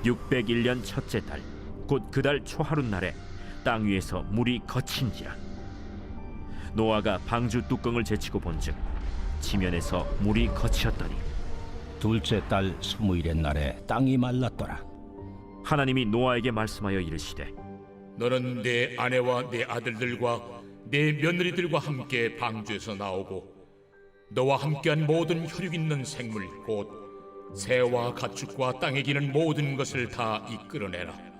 601년 첫째 달 곧 그 달 초하룻날에 땅 위에서 물이 거친지라. 노아가 방주 뚜껑을 제치고 본즉 지면에서 물이 거치었더니 둘째 달 20일의 날에 땅이 말랐더라. 하나님이 노아에게 말씀하여 이르시되 너는 내 아내와 내 아들들과 내 며느리들과 함께 방주에서 나오고 너와 함께한 모든 혈육 있는 생물 곧 새와 가축과 땅에 기는 모든 것을 다 이끌어내라.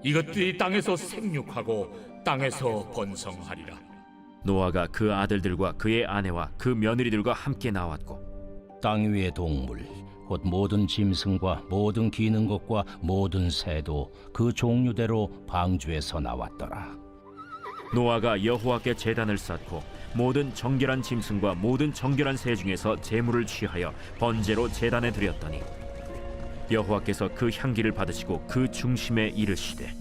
이것들이 땅에서 생육하고 땅에서 번성하리라. 노아가 그 아들들과 그의 아내와 그 며느리들과 함께 나왔고 땅 위의 동물 곧 모든 짐승과 모든 기는 것과 모든 새도 그 종류대로 방주에서 나왔더라. 노아가 여호와께 제단을 쌓고 모든 정결한 짐승과 모든 정결한 새 중에서 제물을 취하여 번제로 제단에 드렸더니 여호와께서 그 향기를 받으시고 그 중심에 이르시되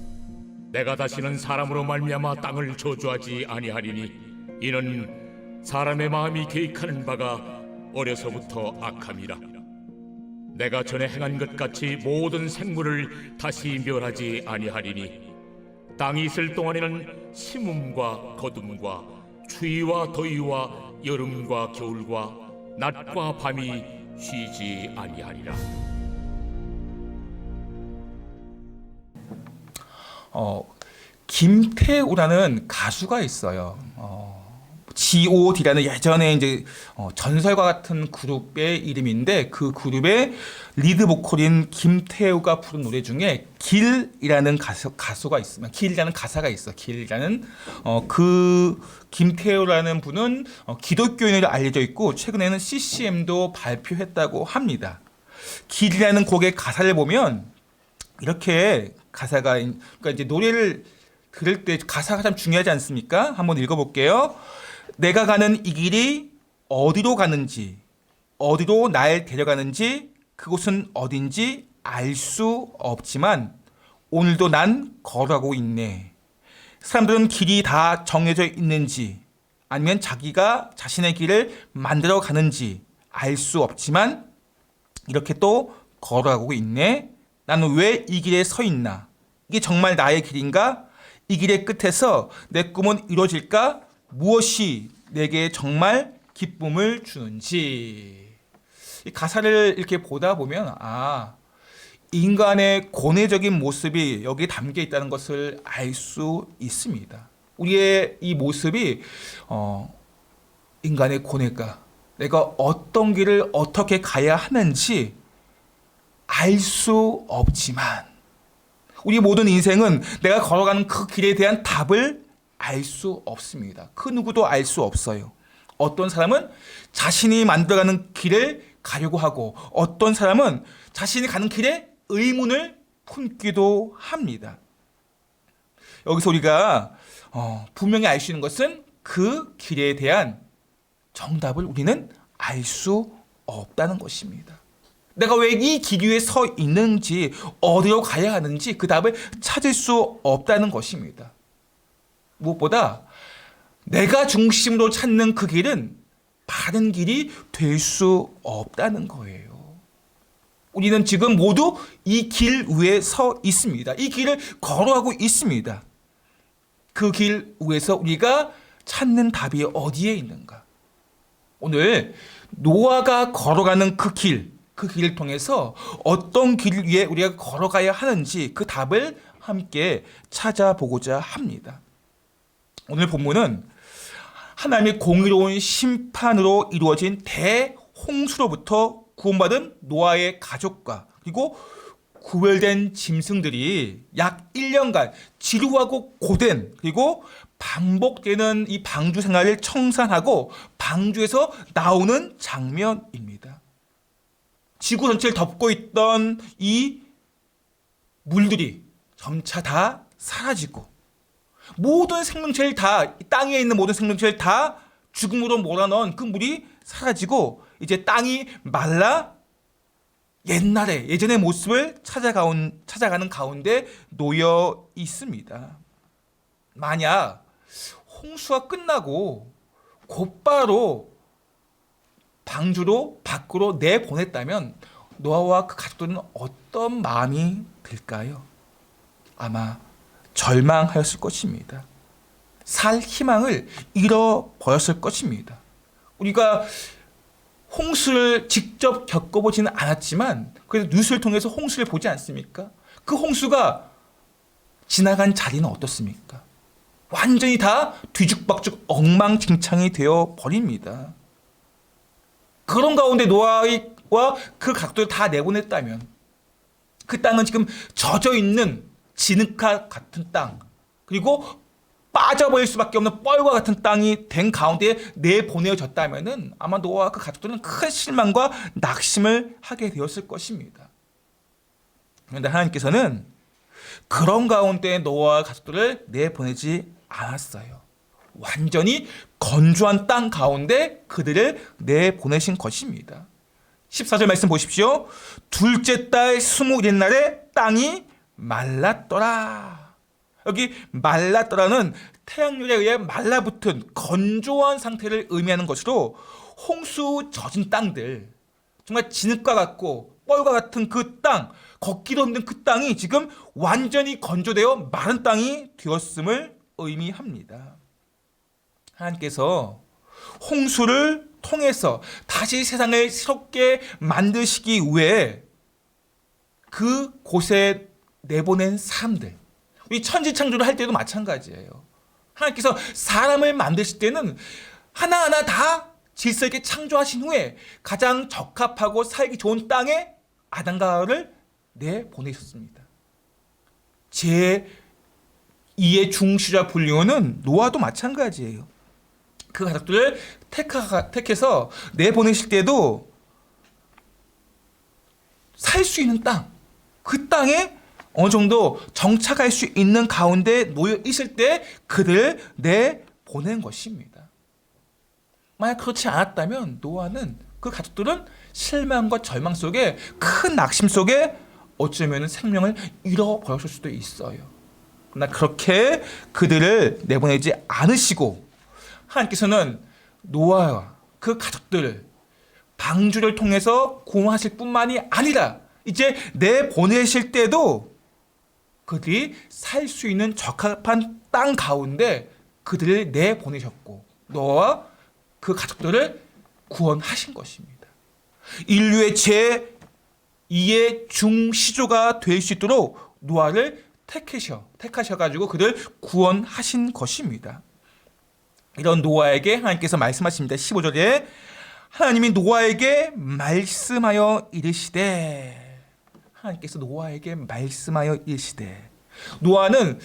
내가 다시는 사람으로 말미암아 땅을 저주하지 아니하리니 이는 사람의 마음이 계획하는 바가 어려서부터 악함이라. 내가 전에 행한 것 같이 모든 생물을 다시 멸하지 아니하리니 땅이 있을 동안에는 심음과 거둠과 추위와 더위와 여름과 겨울과 낮과 밤이 쉬지 아니하리라. 김태우라는 가수가 있어요. G.O.D라는 예전에 이제 전설과 같은 그룹의 이름인데 그 그룹의 리드 보컬인 김태우가 부른 노래 중에 길이라는 가수가 있으면 길이라는 가사가 있어. 길이라는 그 김태우라는 분은 기독교인으로 알려져 있고 최근에는 CCM도 발표했다고 합니다. 길이라는 곡의 가사를 보면 이렇게 가사가 그러니까 이제 노래를 들을 때 가사가 참 중요하지 않습니까? 한번 읽어볼게요. 내가 가는 이 길이 어디로 가는지, 어디로 날 데려가는지, 그곳은 어딘지 알 수 없지만 오늘도 난 걸어가고 있네. 사람들은 길이 다 정해져 있는지 아니면 자기가 자신의 길을 만들어 가는지 알 수 없지만 이렇게 또 걸어가고 있네. 나는 왜 이 길에 서 있나? 이게 정말 나의 길인가? 이 길의 끝에서 내 꿈은 이루어질까? 무엇이 내게 정말 기쁨을 주는지. 이 가사를 이렇게 보다 보면 인간의 고뇌적인 모습이 여기에 담겨 있다는 것을 알 수 있습니다. 우리의 이 모습이 인간의 고뇌가 내가 어떤 길을 어떻게 가야 하는지 알 수 없지만 우리 모든 인생은 내가 걸어가는 그 길에 대한 답을 알 수 없습니다. 그 누구도 알 수 없어요. 어떤 사람은 자신이 만들어가는 길을 가려고 하고 어떤 사람은 자신이 가는 길에 의문을 품기도 합니다. 여기서 우리가 분명히 알 수 있는 것은 그 길에 대한 정답을 우리는 알 수 없다는 것입니다. 내가 왜 이 길 위에 서 있는지 어디로 가야 하는지 그 답을 찾을 수 없다는 것입니다. 무엇보다 내가 중심으로 찾는 그 길은 바른 길이 될 수 없다는 거예요. 우리는 지금 모두 이 길 위에 서 있습니다. 이 길을 걸어가고 있습니다. 그 길 위에서 우리가 찾는 답이 어디에 있는가? 오늘 노아가 걸어가는 그 길을 통해서 어떤 길 위에 우리가 걸어가야 하는지 그 답을 함께 찾아보고자 합니다. 오늘 본문은 하나님의 공의로운 심판으로 이루어진 대홍수로부터 구원받은 노아의 가족과 그리고 구별된 짐승들이 약 1년간 지루하고 고된 그리고 반복되는 이 방주 생활을 청산하고 방주에서 나오는 장면입니다. 지구 전체를 덮고 있던 이 물들이 점차 다 사라지고 모든 생명체를 다 땅에 있는 모든 생명체를 다 죽음으로 몰아넣은 그 물이 사라지고 이제 땅이 말라 예전의 모습을 찾아가는 가운데 놓여 있습니다. 만약 홍수가 끝나고 곧바로 방주로 밖으로 내보냈다면 노아와 그 가족들은 어떤 마음이 들까요? 아마 절망하였을 것입니다. 살 희망을 잃어버렸을 것입니다. 우리가 홍수를 직접 겪어보지는 않았지만 그래도 뉴스를 통해서 홍수를 보지 않습니까? 그 홍수가 지나간 자리는 어떻습니까? 완전히 다 뒤죽박죽 엉망진창이 되어 버립니다. 그런 가운데 노아와 그 각도를 다 내보냈다면 그 땅은 지금 젖어 있는 진흙과 같은 땅, 그리고 빠져버릴 수밖에 없는 뻘과 같은 땅이 된 가운데 내보내졌다면 아마 노아와 그 가족들은 큰 실망과 낙심을 하게 되었을 것입니다. 그런데 하나님께서는 그런 가운데 노아와 가족들을 내보내지 않았어요. 완전히 건조한 땅 가운데 그들을 내보내신 것입니다. 14절 말씀 보십시오. 둘째 달 21날에 땅이 말랐더라. 여기 말랐더라는 태양열에 의해 말라붙은 건조한 상태를 의미하는 것으로 홍수 젖은 땅들, 정말 진흙과 같고 뻘과 같은 그 땅, 걷기도 힘든 그 땅이 지금 완전히 건조되어 마른 땅이 되었음을 의미합니다. 하나님께서 홍수를 통해서 다시 세상을 새롭게 만드시기 위해 그 곳에 내보낸 사람들, 우리 천지창조를 할 때도 마찬가지예요. 하나님께서 사람을 만드실 때는 하나하나 다 질서 있게 창조하신 후에 가장 적합하고 살기 좋은 땅에 아담과 하와를 내보내셨습니다. 제2의 중시자 분류는 노아도 마찬가지예요. 그 가족들을 택해서 내보내실 때도 살 수 있는 땅, 그 땅에 어느 정도 정착할 수 있는 가운데 놓여 있을 때 그들을 내보낸 것입니다. 만약 그렇지 않았다면 노아는, 그 가족들은 실망과 절망 속에, 큰 낙심 속에 어쩌면 생명을 잃어버렸을 수도 있어요. 그러나 그렇게 그들을 내보내지 않으시고 하나님께서는 노아와 그 가족들을 방주를 통해서 구원하실 뿐만이 아니라 이제 내보내실 때도 그들이 살 수 있는 적합한 땅 가운데 그들을 내보내셨고 노아와 그 가족들을 구원하신 것입니다. 인류의 제2의 중시조가 될 수 있도록 노아를 택하셔가지고 그를 구원하신 것입니다. 이런 노아에게 하나님께서 말씀하십니다. 15절에 하나님이 노아에게 말씀하여 이르시되, 하나님께서 노아에게 말씀하여 이르시되, 노아는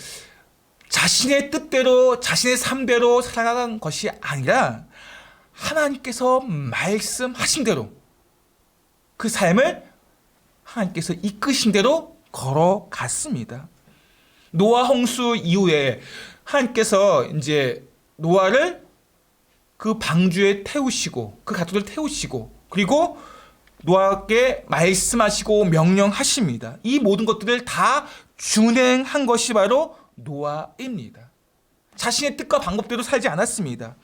자신의 뜻대로 자신의 삶대로 살아간 것이 아니라 하나님께서 말씀하신 대로 그 삶을 하나님께서 이끄신 대로 걸어갔습니다. 노아 홍수 이후에 하나님께서 이제 노아를 그 방주에 태우시고 그 가족을 태우시고 그리고 노아에게 말씀하시고 명령하십니다. 이 모든 것들을 다 준행한 것이 바로 노아입니다. 자신의 뜻과 방법대로 살지 않았습니다.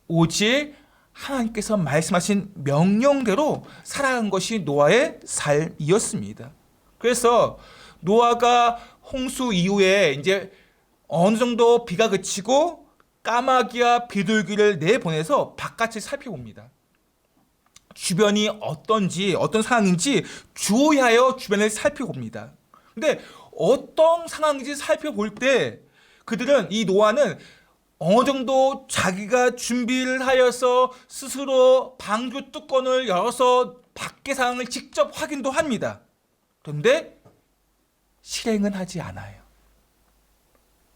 오직 하나님께서 말씀하신 명령대로 살아간 것이 노아의 삶이었습니다. 그래서 노아가 홍수 이후에 이제 어느 정도 비가 그치고 까마귀와 비둘기를 내보내서 바깥을 살펴봅니다. 주변이 어떤지, 어떤 상황인지 주의하여 주변을 살펴봅니다. 근데 어떤 상황인지 살펴볼 때 그들은, 이 노아는 어느 정도 자기가 준비를 하여서 스스로 방주 뚜껑을 열어서 밖의 상황을 직접 확인도 합니다. 그런데 실행은 하지 않아요.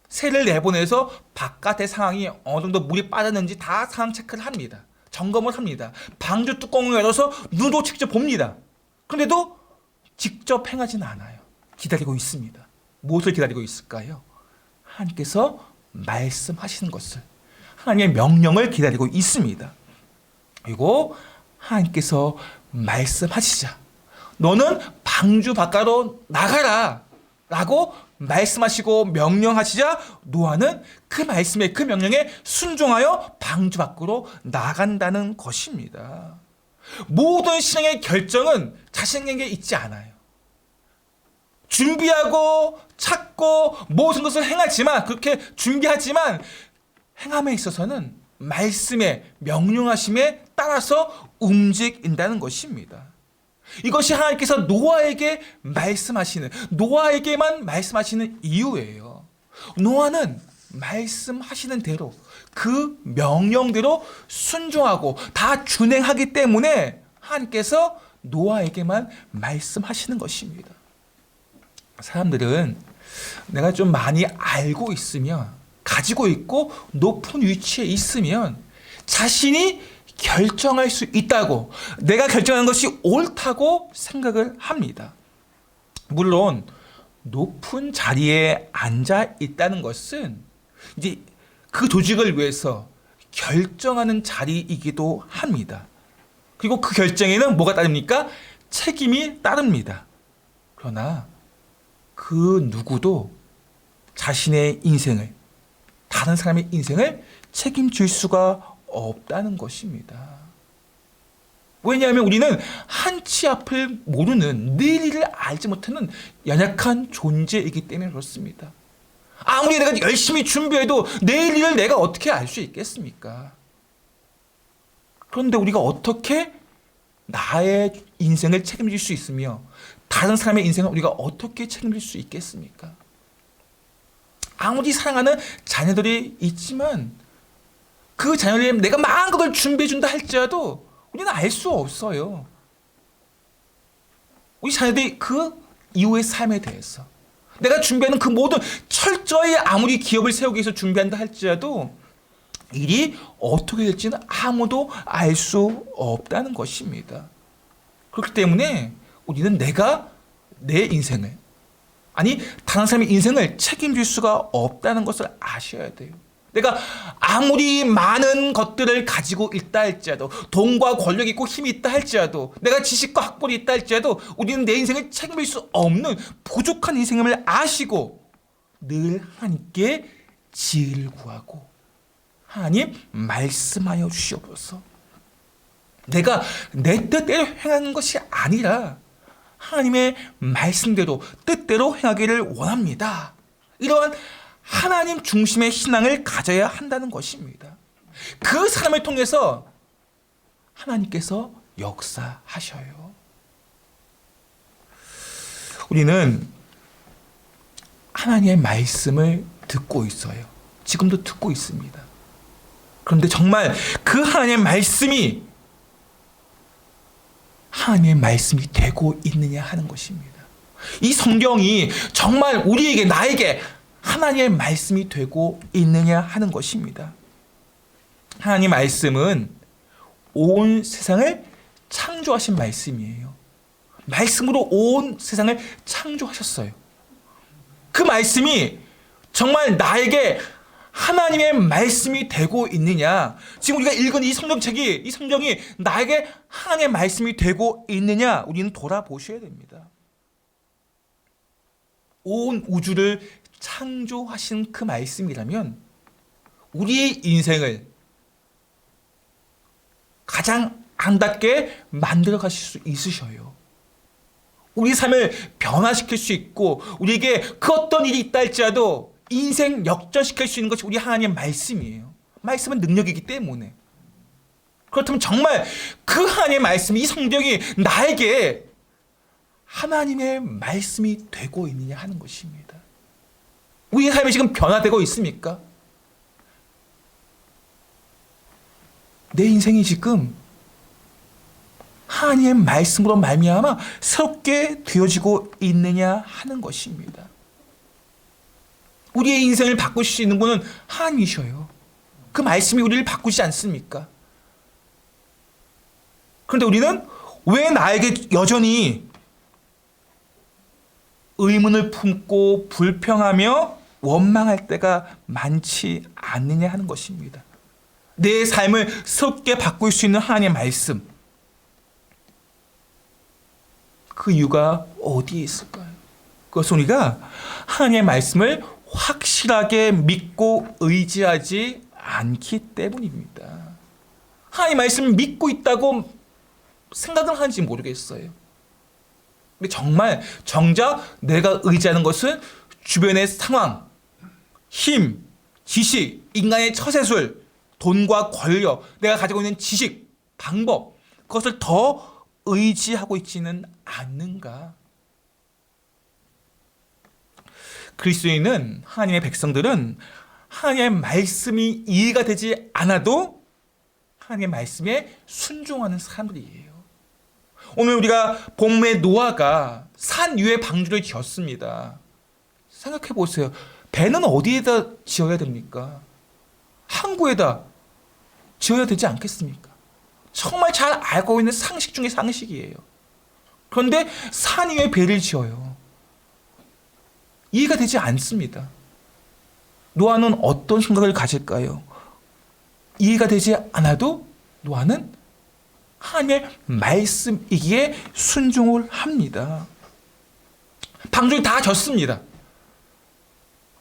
새를 내보내서 바깥의 상황이 어느 정도 물이 빠졌는지 다 상황 체크를 합니다. 점검을 합니다. 방주 뚜껑을 열어서 눈으로 직접 봅니다. 그런데도 직접 행하지는 않아요. 기다리고 있습니다. 무엇을 기다리고 있을까요? 하나님께서 말씀하시는 것을, 하나님의 명령을 기다리고 있습니다. 그리고 하나님께서 말씀하시자 너는 방주 바깥으로 나가라 라고 말씀하시고 명령하시자 노아는 그 말씀에, 그 명령에 순종하여 방주 밖으로 나간다는 것입니다. 모든 신앙의 결정은 자신에게 있지 않아요. 준비하고 찾고 모든 것을 행하지만, 그렇게 준비하지만 행함에 있어서는 말씀의 명령하심에 따라서 움직인다는 것입니다. 이것이 하나님께서 노아에게만 말씀하시는 이유예요. 노아는 말씀하시는 대로, 그 명령대로 순종하고 다 준행하기 때문에 하나님께서 노아에게만 말씀하시는 것입니다. 사람들은 내가 좀 많이 알고 있으면, 가지고 있고 높은 위치에 있으면 자신이 결정할 수 있다고, 내가 결정하는 것이 옳다고 생각을 합니다. 물론 높은 자리에 앉아 있다는 것은 이제 그 조직을 위해서 결정하는 자리이기도 합니다. 그리고 그 결정에는 뭐가 따릅니까? 책임이 따릅니다. 그러나 그 누구도 자신의 인생을, 다른 사람의 인생을 책임질 수가 없다는 것입니다. 왜냐하면 우리는 한치 앞을 모르는, 내일을 알지 못하는 연약한 존재이기 때문에 그렇습니다. 아무리 내가 열심히 준비해도 내일 일을 내가 어떻게 알 수 있겠습니까? 그런데 우리가 어떻게 나의 인생을 책임질 수 있으며 다른 사람의 인생을 우리가 어떻게 책임질 수 있겠습니까? 아무리 사랑하는 자녀들이 있지만 그 자녀들이 내가 많은 것을 준비해준다 할지라도 우리는 알 수 없어요. 우리 자녀들이 그 이후의 삶에 대해서, 내가 준비하는 그 모든, 철저히 아무리 기업을 세우기 위해서 준비한다 할지라도 일이 어떻게 될지는 아무도 알 수 없다는 것입니다. 그렇기 때문에 우리는 내 인생을, 아니 다른 사람의 인생을 책임질 수가 없다는 것을 아셔야 돼요. 내가 아무리 많은 것들을 가지고 있다 할지라도, 돈과 권력이 있고 힘이 있다 할지라도, 내가 지식과 학벌이 있다 할지라도 우리는 내 인생을 책임질 수 없는 부족한 인생임을 아시고 늘 하나님께 지혜를 구하고, 하나님 말씀하여 주시옵소서. 내가 내 뜻대로 행하는 것이 아니라 하나님의 말씀대로, 뜻대로 행하기를 원합니다. 이러한 하나님 중심의 신앙을 가져야 한다는 것입니다. 그 사람을 통해서 하나님께서 역사하셔요. 우리는 하나님의 말씀을 듣고 있어요. 지금도 듣고 있습니다. 그런데 정말 그 하나님의 말씀이 하나님의 말씀이 되고 있느냐 하는 것입니다. 이 성경이 정말 우리에게, 나에게 하나님의 말씀이 되고 있느냐 하는 것입니다. 하나님 말씀은 온 세상을 창조하신 말씀이에요. 말씀으로 온 세상을 창조하셨어요. 그 말씀이 정말 나에게 하나님의 말씀이 되고 있느냐, 지금 우리가 읽은 이 성경책이, 이 성경이 나에게 하나님의 말씀이 되고 있느냐, 우리는 돌아보셔야 됩니다. 온 우주를 창조하신 그 말씀이라면 우리의 인생을 가장 아름답게 만들어 가실 수 있으셔요. 우리 삶을 변화시킬 수 있고, 우리에게 그 어떤 일이 있다 할지라도 인생 역전시킬 수 있는 것이 우리 하나님의 말씀이에요. 말씀은 능력이기 때문에. 그렇다면 정말 그 하나님의 말씀, 이 성경이 나에게 하나님의 말씀이 되고 있느냐 하는 것입니다. 우리의 삶이 지금 변화되고 있습니까? 내 인생이 지금 하나님의 말씀으로 말미암아 새롭게 되어지고 있느냐 하는 것입니다. 우리의 인생을 바꾸실 수 있는 분은 하나님이셔요. 그 말씀이 우리를 바꾸지 않습니까? 그런데 우리는 왜 나에게 여전히 의문을 품고 불평하며 원망할 때가 많지 않느냐 하는 것입니다. 내 삶을 새롭게 바꿀 수 있는 하나님의 말씀, 그 이유가 어디에 있을까요? 그것은 우리가 하나님의 말씀을 확실하게 믿고 의지하지 않기 때문입니다. 하나님의 말씀을 믿고 있다고 생각을 하는지 모르겠어요. 근데 정말 정작 내가 의지하는 것은 주변의 상황, 힘, 지식, 인간의 처세술, 돈과 권력, 내가 가지고 있는 지식, 방법, 그것을 더 의지하고 있지는 않는가? 그리스도인은, 하나님의 백성들은 하나님의 말씀이 이해가 되지 않아도 하나님의 말씀에 순종하는 사람들이에요. 오늘 우리가 본문의 노아가 산 위에 방주를 지었습니다. 생각해 보세요. 배는 어디에다 지어야 됩니까? 항구에다 지어야 되지 않겠습니까? 정말 잘 알고 있는 상식 중의 상식이에요. 그런데 산 위에 배를 지어요. 이해가 되지 않습니다. 노아는 어떤 생각을 가질까요? 이해가 되지 않아도 노아는 하나님의 말씀이기에 순종을 합니다. 방주를 다 졌습니다.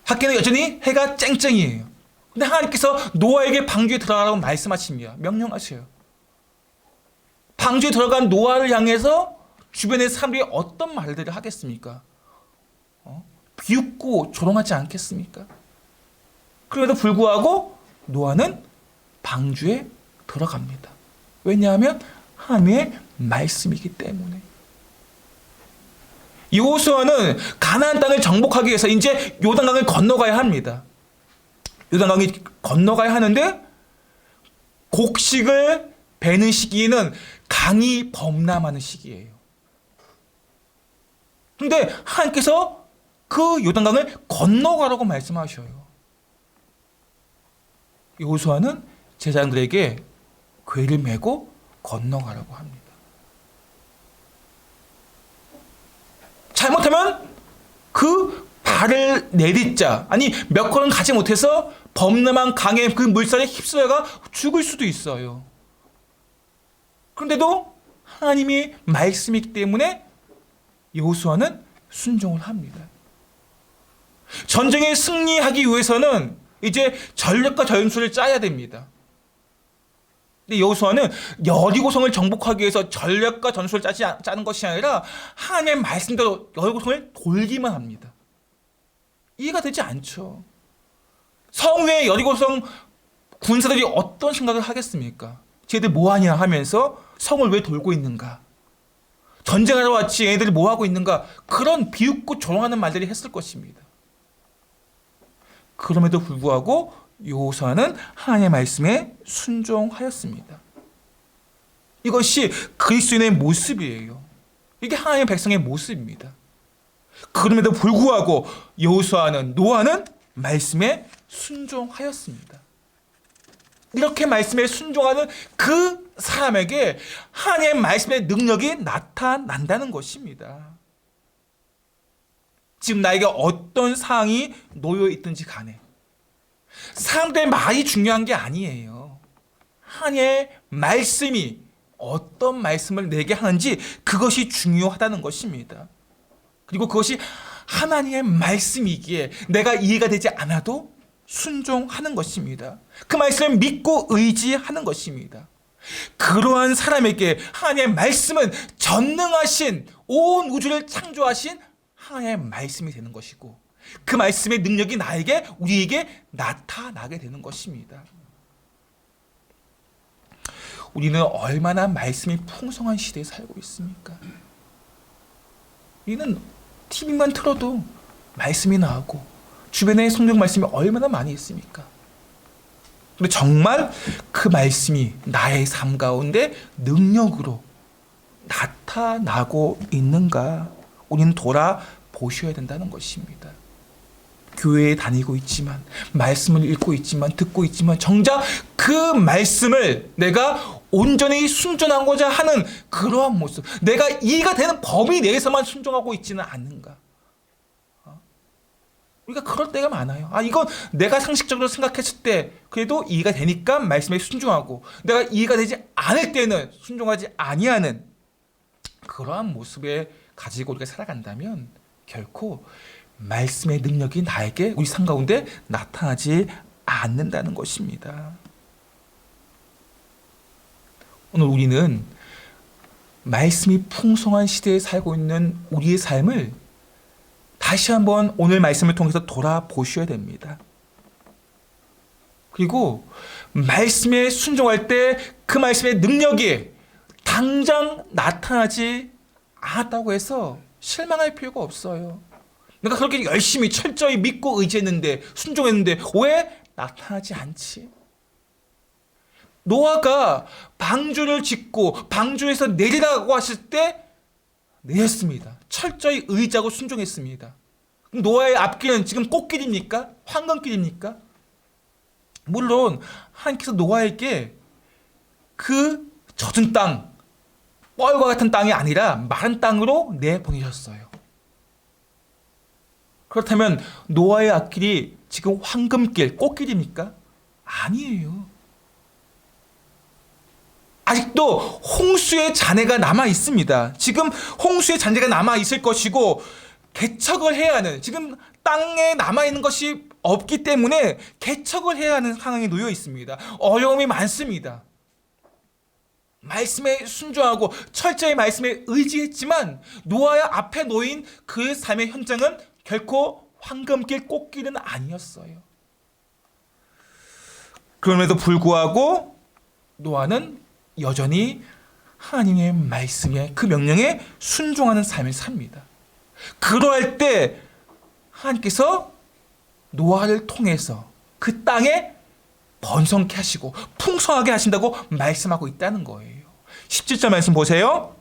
밖에는 여전히 해가 쨍쨍이에요. 근데 하나님께서 노아에게 방주에 들어가라고 말씀하십니다. 명령하세요. 방주에 들어간 노아를 향해서 주변의 사람들이 어떤 말들을 하겠습니까? 비웃고 조롱하지 않겠습니까? 그럼에도 불구하고 노아는 방주에 들어갑니다. 왜냐하면 하나님의 말씀이기 때문에. 여호수아는 가나안 땅을 정복하기 위해서 이제 요단강을 건너가야 합니다. 요단강을 건너가야 하는데 곡식을 베는 시기에는 강이 범람하는 시기예요. 그런데 하나님께서 그 요단강을 건너가라고 말씀하셔요. 여호수아는 제자들에게 궤를 메고 건너가라고 합니다. 잘못하면 그 발을 내딛자, 아니 몇 걸음 가지 못해서 범람한 강의 그 물살에 휩쓸려가 죽을 수도 있어요. 그런데도 하나님이 말씀이기 때문에 여호수아는 순종을 합니다. 전쟁에 승리하기 위해서는 이제 전략과 전술을 짜야 됩니다. 근데 여호수아는 여리고성을 정복하기 위해서 전략과 전술을 짜는 것이 아니라 하나님의 말씀대로 여리고성을 돌기만 합니다. 이해가 되지 않죠. 성 위에 여리고성 군사들이 어떤 생각을 하겠습니까? 쟤들 뭐하냐 하면서 성을 왜 돌고 있는가? 전쟁하러 왔지 얘네들이 뭐하고 있는가? 그런 비웃고 조롱하는 말들이 했을 것입니다. 그럼에도 불구하고 여호수아는 하나님의 말씀에 순종하였습니다. 이것이 그리스도인의 모습이에요. 이게 하나님의 백성의 모습입니다. 그럼에도 불구하고 여호수아는, 노아는 말씀에 순종하였습니다. 이렇게 말씀에 순종하는 그 사람에게 하나님의 말씀의 능력이 나타난다는 것입니다. 지금 나에게 어떤 상황이 놓여 있든지 간에 사람들의 말이 중요한 게 아니에요. 하나님의 말씀이 어떤 말씀을 내게 하는지 그것이 중요하다는 것입니다. 그리고 그것이 하나님의 말씀이기에 내가 이해가 되지 않아도 순종하는 것입니다. 그 말씀을 믿고 의지하는 것입니다. 그러한 사람에게 하나님의 말씀은 전능하신 온 우주를 창조하신 하나님의 말씀이 되는 것이고 그 말씀의 능력이 우리에게 나타나게 되는 것입니다. 우리는 얼마나 말씀이 풍성한 시대에 살고 있습니까? 우리는 TV만 틀어도 말씀이 나오고 주변에 성경 말씀이 얼마나 많이 있습니까? 근데 정말 그 말씀이 나의 삶 가운데 능력으로 나타나고 있는가? 우리는 돌아보셔야 된다는 것입니다. 교회에 다니고 있지만, 말씀을 읽고 있지만, 듣고 있지만 정작 그 말씀을 내가 온전히 순종하고자 하는 그러한 모습, 내가 이해가 되는 범위 내에서만 순종하고 있지는 않는가? 우리가 그럴 때가 많아요. 이건 내가 상식적으로 생각했을 때 그래도 이해가 되니까 말씀에 순종하고, 내가 이해가 되지 않을 때는 순종하지 아니하는 그러한 모습에 가지고 우리가 살아간다면 결코 말씀의 능력이 나에게 우리 삶 가운데 나타나지 않는다는 것입니다. 오늘 우리는 말씀이 풍성한 시대에 살고 있는 우리의 삶을 다시 한번 오늘 말씀을 통해서 돌아보셔야 됩니다. 그리고 말씀에 순종할 때 그 말씀의 능력이 당장 나타나지 않았다고 해서 실망할 필요가 없어요. 내가 그렇게 열심히 철저히 믿고 의지했는데, 순종했는데 왜 나타나지 않지? 노아가 방주를 짓고 방주에서 내리라고 하실 때 내렸습니다. 철저히 의지하고 순종했습니다. 그럼 노아의 앞길은 지금 꽃길입니까? 황금길입니까? 물론 하나님께서 노아에게 그 젖은 땅, 뻘과 같은 땅이 아니라 마른 땅으로 내보내셨어요. 그렇다면 노아의 앞길이 지금 황금길, 꽃길입니까? 아니에요. 아직도 홍수의 잔해가 남아 있습니다. 지금 홍수의 잔해가 남아 있을 것이고 개척을 해야 하는, 지금 땅에 남아 있는 것이 없기 때문에 개척을 해야 하는 상황에 놓여 있습니다. 어려움이 많습니다. 말씀에 순종하고 철저히 말씀에 의지했지만 노아의 앞에 놓인 그의 삶의 현장은 결코 황금길 꽃길은 아니었어요. 그럼에도 불구하고 노아는 여전히 하나님의 말씀에, 그 명령에 순종하는 삶을 삽니다. 그러할 때 하나님께서 노아를 통해서 그 땅에 번성케 하시고 풍성하게 하신다고 말씀하고 있다는 거예요. 17절 말씀 보세요.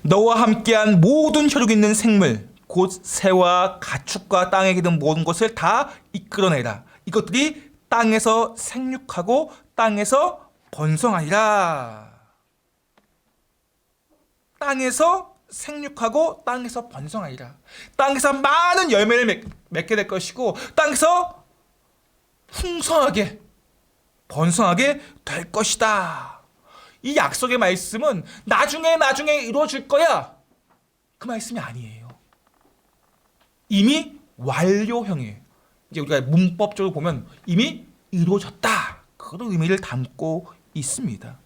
너와 함께한 모든 혈육 있는 생물 곧 새와 가축과 땅에 기는 모든 것을 다 이끌어내라. 이것들이 땅에서 생육하고 땅에서 번성하리라. 땅에서 생육하고 땅에서 번성하리라. 땅에서 많은 열매를 맺게 될 것이고 땅에서 풍성하게 번성하게 될 것이다. 이 약속의 말씀은 나중에 이루어질 거야, 그 말씀이 아니에요. 이미 완료형이에요. 이제 우리가 문법적으로 보면 이미 이루어졌다, 그런 의미를 담고 있습니다.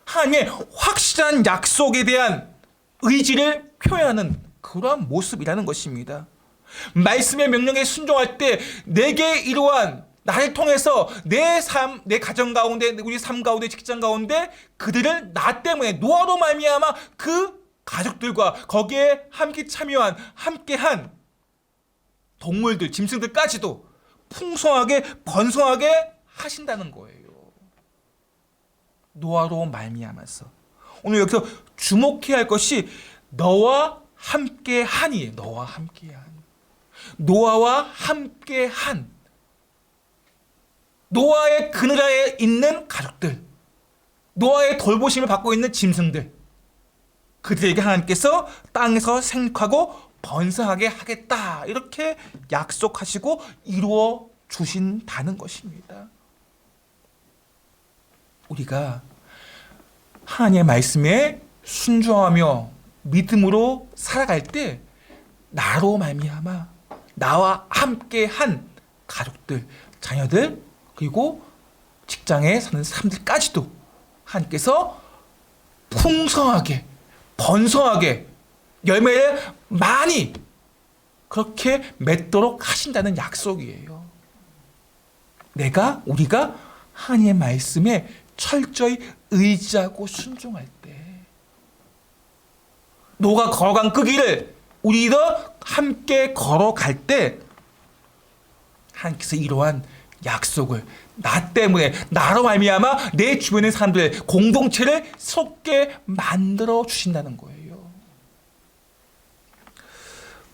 하나님의 확실한 약속에 대한 의지를 표현하는 그러한 모습이라는 것입니다. 말씀의 명령에 순종할 때 내게 이러한, 나를 통해서 내 삶, 내 가정 가운데, 우리 삶 가운데, 직장 가운데 그들을 나 때문에, 노아로 말미암아 그 가족들과 거기에 함께 참여한, 함께한 동물들, 짐승들까지도 풍성하게 번성하게 하신다는 거예요. 노아로 말미암아서. 오늘 여기서 주목해야 할 것이 너와 함께한이에요. 너와 함께한. 노아와 함께한. 노아의 그늘하에 있는 가족들, 노아의 돌보심을 받고 있는 짐승들, 그들에게 하나님께서 땅에서 생육하고 번성하게 하겠다, 이렇게 약속하시고 이루어 주신다는 것입니다. 우리가 하나님의 말씀에 순종하며 믿음으로 살아갈 때 나로 말미암아 나와 함께한 가족들, 자녀들, 그리고 직장에 사는 사람들까지도 하나님께서 풍성하게 번성하게 열매를 많이 그렇게 맺도록 하신다는 약속이에요. 우리가 하나님의 말씀에 철저히 의지하고 순종할 때, 노아가 걸어간 그 길을 우리도 함께 걸어갈 때 하나님께서 이러한 약속을 나 때문에, 나로 말미암아 내 주변의 사람들, 공동체를 새롭게 만들어 주신다는 거예요.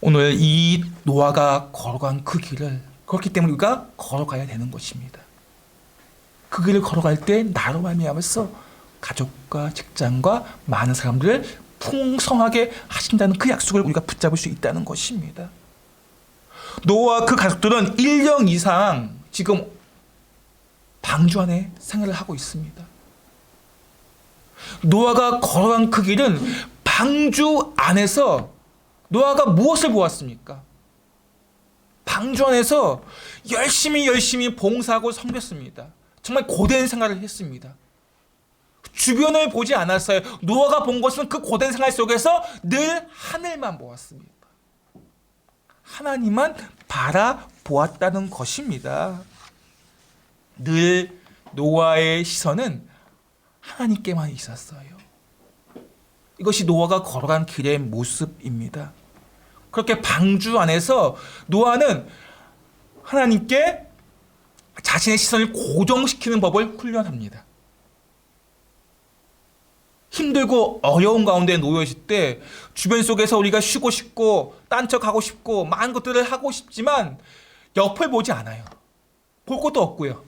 오늘 이 노아가 걸어간 그 길을, 그렇기 때문에 우리가 걸어가야 되는 것입니다. 그 길을 걸어갈 때 나로 말미암아서 가족과 직장과 많은 사람들을 풍성하게 하신다는 그 약속을 우리가 붙잡을 수 있다는 것입니다. 노아와 그 가족들은 1년 이상 지금 방주 안에 생활을 하고 있습니다. 노아가 걸어간 그 길은 방주 안에서 노아가 무엇을 보았습니까? 방주 안에서 열심히 봉사하고 섬겼습니다. 정말 고된 생활을 했습니다. 주변을 보지 않았어요. 노아가 본 것은 그 고된 생활 속에서 늘 하늘만 보았습니다. 하나님만 바라보았다는 것입니다. 늘 노아의 시선은 하나님께만 있었어요. 이것이 노아가 걸어간 길의 모습입니다. 그렇게 방주 안에서 노아는 하나님께 자신의 시선을 고정시키는 법을 훈련합니다. 힘들고 어려운 가운데 놓여 있을 때 주변 속에서 우리가 쉬고 싶고 딴척하고 싶고 많은 것들을 하고 싶지만 옆을 보지 않아요. 볼 것도 없고요.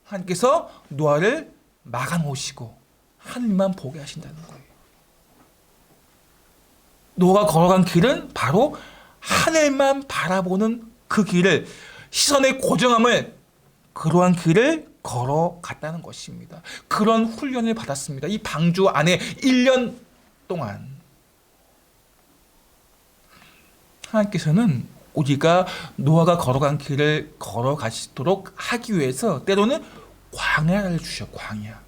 하나님께서 노아를 막아놓으시고 하늘만 보게 하신다는 거예요. 노아가 걸어간 길은 바로 하늘만 바라보는 그 길을, 시선의 고정함을, 그러한 길을 걸어갔다는 것입니다. 그런 훈련을 받았습니다. 이 방주 안에 1년 동안 하나님께서는 우리가 노아가 걸어간 길을 걸어가시도록 하기 위해서 때로는 광야를 주셔. 광야,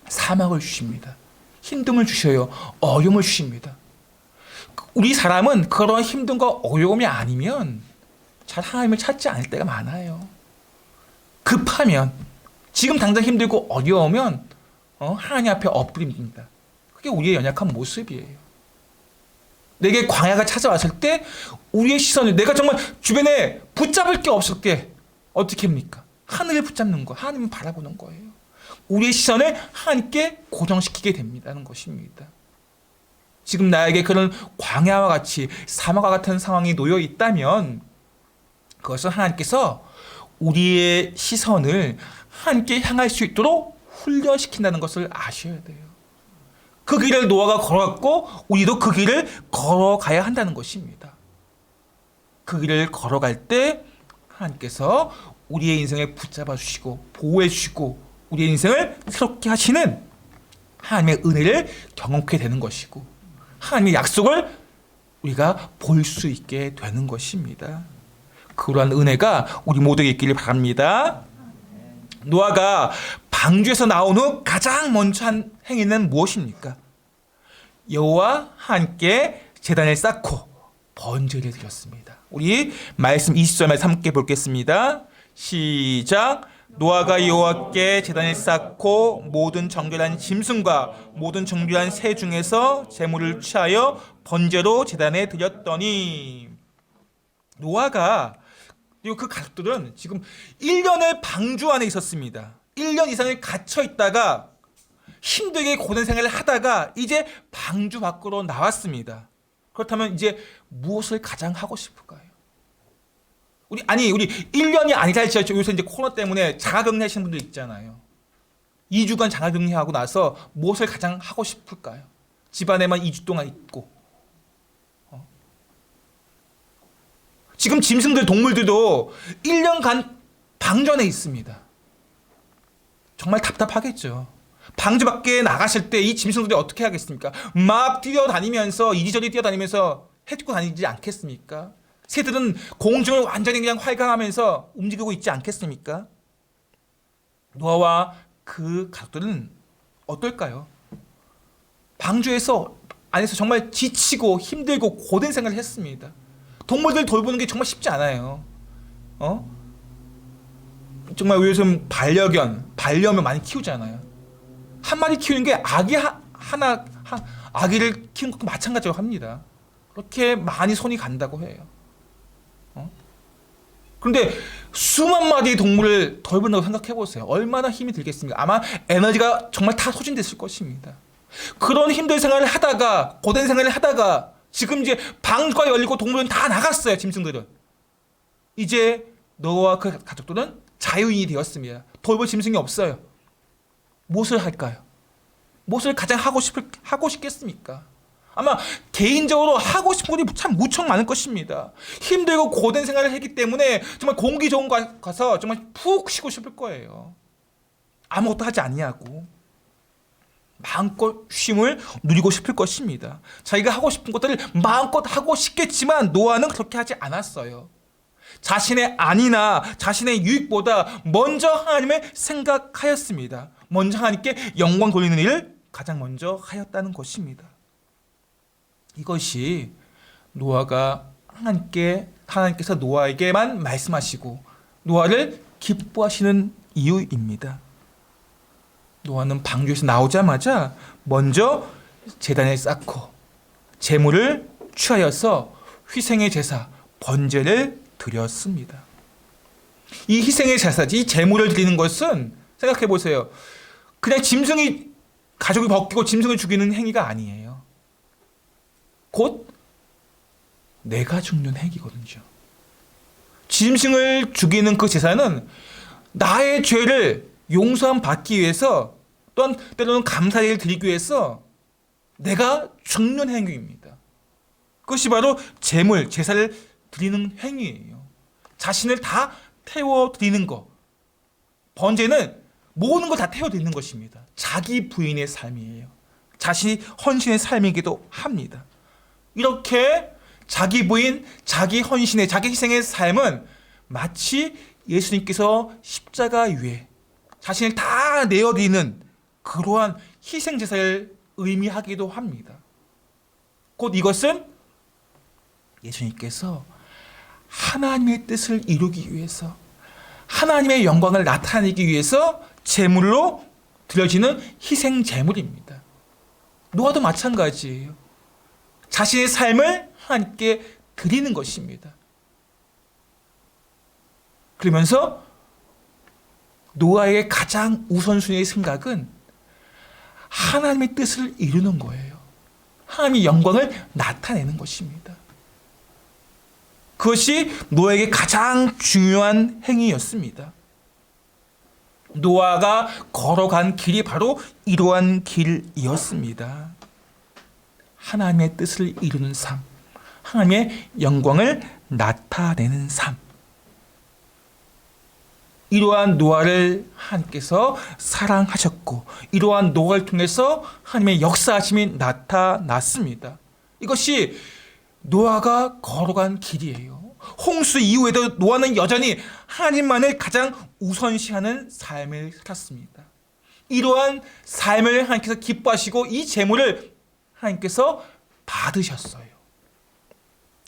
사막을 주십니다. 힘듦을 주셔요. 어려움을 주십니다. 우리 사람은 그런 힘듦과 어려움이 아니면 잘 하나님을 찾지 않을 때가 많아요. 급하면, 지금 당장 힘들고 어려우면 하나님 앞에 엎드립니다. 그게 우리의 연약한 모습이에요. 내게 광야가 찾아왔을 때 우리의 시선을, 내가 정말 주변에 붙잡을 게 없을 때 어떻게 합니까? 하늘을 붙잡는 거, 하나님을 바라보는 거예요. 우리의 시선을 하나님께 고정시키게 된다는 것입니다. 지금 나에게 그런 광야와 같이 사막과 같은 상황이 놓여 있다면 그것은 하나님께서 우리의 시선을 하나님께 향할 수 있도록 훈련시킨다는 것을 아셔야 돼요. 그 길을 노아가 걸어갔고 우리도 그 길을 걸어가야 한다는 것입니다. 그 길을 걸어갈 때 하나님께서 우리의 인생을 붙잡아 주시고 보호해 주시고 우리의 인생을 새롭게 하시는 하나님의 은혜를 경험하게 되는 것이고 하나님의 약속을 우리가 볼 수 있게 되는 것입니다. 그러한 은혜가 우리 모두에게 있기를 바랍니다. 노아가 방주에서 나온 후 가장 먼저 한 행위는 무엇입니까? 여호와 하나님께 제단을 쌓고 번제를 드렸습니다. 우리 말씀 20절에 함께 보겠습니다. 시작. 노아가 여호와께 제단을 쌓고 모든 정결한 짐승과 모든 정결한 새 중에서 제물을 취하여 번제로 제단에 드렸더니, 노아가, 그리고 그 가족들은 지금 1년을 방주 안에 있었습니다. 1년 이상을 갇혀 있다가 힘들게 고된 생활을 하다가 이제 방주 밖으로 나왔습니다. 그렇다면 이제 무엇을 가장 하고 싶을까요? 우리 1년이 아니라 할지라도 요새 이제 코로나 때문에 자가격리 하시는 분들 있잖아요. 2주간 자가격리하고 나서 무엇을 가장 하고 싶을까요? 집안에만 2주 동안 있고. 지금 짐승들, 동물들도 1년간 방주 안에 있습니다. 정말 답답하겠죠. 방주 밖에 나가실 때 이 짐승들이 어떻게 하겠습니까? 막 뛰어다니면서, 이리저리 뛰어다니면서 해치고 다니지 않겠습니까? 새들은 공중을 완전히 그냥 활강하면서 움직이고 있지 않겠습니까? 노아와 그 가족들은 어떨까요? 방주에서 안에서 정말 지치고 힘들고 고된 생활을 했습니다. 동물들 돌보는 게 정말 쉽지 않아요. 정말 요즘 반려묘 많이 키우잖아요. 한 마리 키우는 게 아기를 키우는 것도 마찬가지로 합니다. 그렇게 많이 손이 간다고 해요. 그런데 수만 마리의 동물을 돌본다고 생각해 보세요. 얼마나 힘이 들겠습니까? 아마 에너지가 정말 다 소진됐을 것입니다. 그런 힘든 생활을 하다가, 고된 생활을 하다가 지금 이제 방주가 열리고 동물은 다 나갔어요. 짐승들은. 이제 노아와 그 가족들은 자유인이 되었습니다. 돌볼 짐승이 없어요. 무엇을 할까요? 무엇을 가장 하고 싶겠습니까? 아마 개인적으로 하고 싶은 것이 참 무척 많을 것입니다. 힘들고 고된 생활을 했기 때문에 정말 공기 좋은 곳 가서 정말 푹 쉬고 싶을 거예요. 아무것도 하지 아니하고 마음껏 쉼을 누리고 싶을 것입니다. 자기가 하고 싶은 것들을 마음껏 하고 싶겠지만 노아는 그렇게 하지 않았어요. 자신의 안위나 자신의 유익보다 먼저 하나님을 생각하였습니다. 먼저 하나님께 영광 돌리는 일을 가장 먼저 하였다는 것입니다. 이것이 노아가 하나님께서 노아에게만 말씀하시고 노아를 기뻐하시는 이유입니다. 노아는 방주에서 나오자마자 먼저 제단을 쌓고 제물을 취하여서 희생의 제사 번제를 드렸습니다. 이 희생의 제사, 이 제물을 드리는 것은 생각해 보세요. 그냥 가족이 벗기고 짐승을 죽이는 행위가 아니에요. 곧 내가 죽는 행위거든요. 짐승을 죽이는 그 제사는 나의 죄를 용서함 받기 위해서 또한 때로는 감사를 드리기 위해서 내가 죽는 행위입니다. 그것이 바로 제물, 제사를 드리는 행위예요. 자신을 다 태워드리는 것. 번제는 모든 걸 다 태워드리는 것입니다. 자기 부인의 삶이에요. 자신이 헌신의 삶이기도 합니다. 이렇게 자기 부인, 자기 헌신의, 자기 희생의 삶은 마치 예수님께서 십자가 위에 자신을 다 내어드리는 그러한 희생 제사를 의미하기도 합니다. 곧 이것은 예수님께서 하나님의 뜻을 이루기 위해서 하나님의 영광을 나타내기 위해서 제물로 드려지는 희생 제물입니다. 노아도 마찬가지예요. 자신의 삶을 하나님께 드리는 것입니다. 그러면서 노아의 가장 우선순위의 생각은 하나님의 뜻을 이루는 거예요. 하나님의 영광을 나타내는 것입니다. 그것이 노아에게 가장 중요한 행위였습니다. 노아가 걸어간 길이 바로 이러한 길이었습니다. 하나님의 뜻을 이루는 삶, 하나님의 영광을 나타내는 삶. 이러한 노아를 하나님께서 사랑하셨고 이러한 노아를 통해서 하나님의 역사하심이 나타났습니다. 이것이 노아가 걸어간 길이에요. 홍수 이후에도 노아는 여전히 하나님만을 가장 우선시하는 삶을 살았습니다. 이러한 삶을 하나님께서 기뻐하시고 이 제물을 하나님께서 받으셨어요.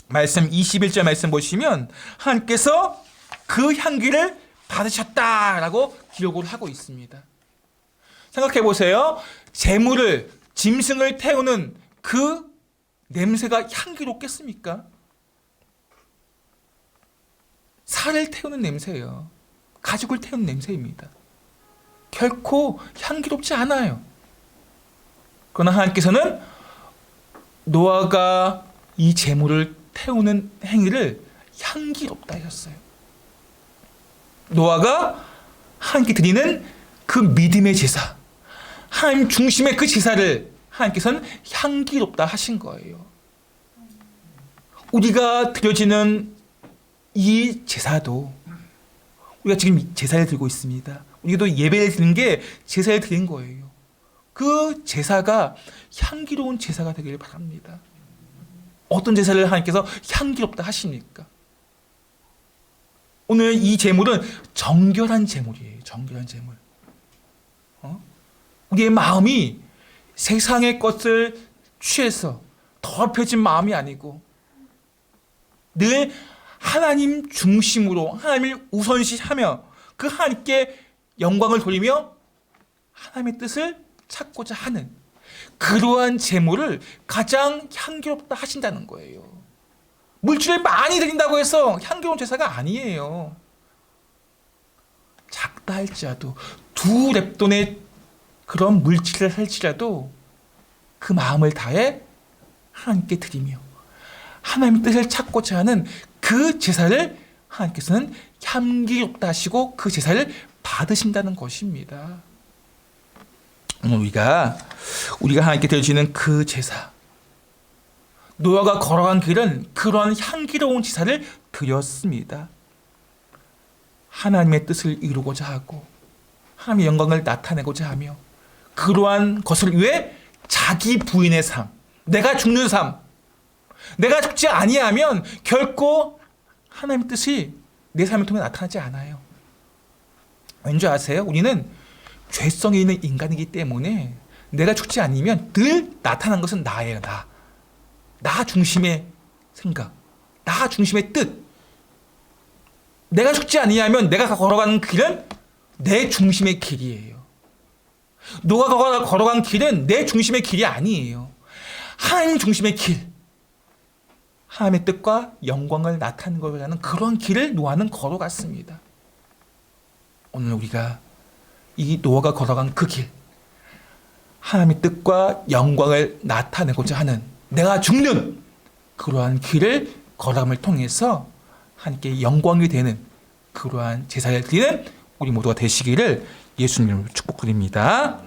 말씀 21절 말씀 보시면 하나님께서 그 향기를 받으셨다라고 기록을 하고 있습니다. 생각해 보세요. 제물을, 짐승을 태우는 그 냄새가 향기롭겠습니까? 살을 태우는 냄새예요. 가죽을 태우는 냄새입니다. 결코 향기롭지 않아요. 그러나 하나님께서는 노아가 이 제물을 태우는 행위를 향기롭다 하셨어요. 노아가 하나님께 드리는 그 믿음의 제사, 하나님 중심의 그 제사를 하나님께서는 향기롭다 하신 거예요. 우리가 드려지는 이 제사도 우리가 지금 제사를 드리고 있습니다. 우리도 예배를 드리는 게 제사를 드린 거예요. 그 제사가 향기로운 제사가 되기를 바랍니다. 어떤 제사를 하나님께서 향기롭다 하십니까? 오늘 이 제물은 정결한 제물이에요. 정결한 제물. 우리의 마음이 세상의 것을 취해서 더럽혀진 마음이 아니고 늘 하나님 중심으로 하나님을 우선시하며 그 하나님께 영광을 돌리며 하나님의 뜻을 찾고자 하는 그러한 제물을 가장 향기롭다 하신다는 거예요. 물질을 많이 드린다고 해서 향기로운 제사가 아니에요. 작다 할지라도 2렙돈의 그런 물질을 할지라도 그 마음을 다해 하나님께 드리며 하나님의 뜻을 찾고자 하는 그 제사를 하나님께서는 향기롭다 하시고 그 제사를 받으신다는 것입니다. 오늘 우리가 하나님께 드려지는 그 제사, 노아가 걸어간 길은 그러한 향기로운 제사를 드렸습니다. 하나님의 뜻을 이루고자 하고 하나님의 영광을 나타내고자 하며 그러한 것을 위해 자기 부인의 삶, 내가 죽는 삶, 내가 죽지 아니하면 결코 하나님의 뜻이 내 삶을 통해 나타나지 않아요. 왠지 아세요? 우리는 죄성이 있는 인간이기 때문에 내가 죽지 않으면 늘 나타난 것은 나예요. 나 중심의 생각, 나 중심의 뜻. 내가 죽지 아니하면 내가 걸어가는 길은 내 중심의 길이에요. 너가 걸어간 길은 내 중심의 길이 아니에요. 하나님 중심의 길, 하나님의 뜻과 영광을 나타내고자 하는 그런 길을 노아는 걸어갔습니다. 오늘 우리가 이 노아가 걸어간 그 길, 하나님의 뜻과 영광을 나타내고자 하는 내가 죽는 그러한 길을 걸어감을 통해서 하나님께 영광이 되는 그러한 제사를 드리는 우리 모두가 되시기를 예수님으로 축복드립니다.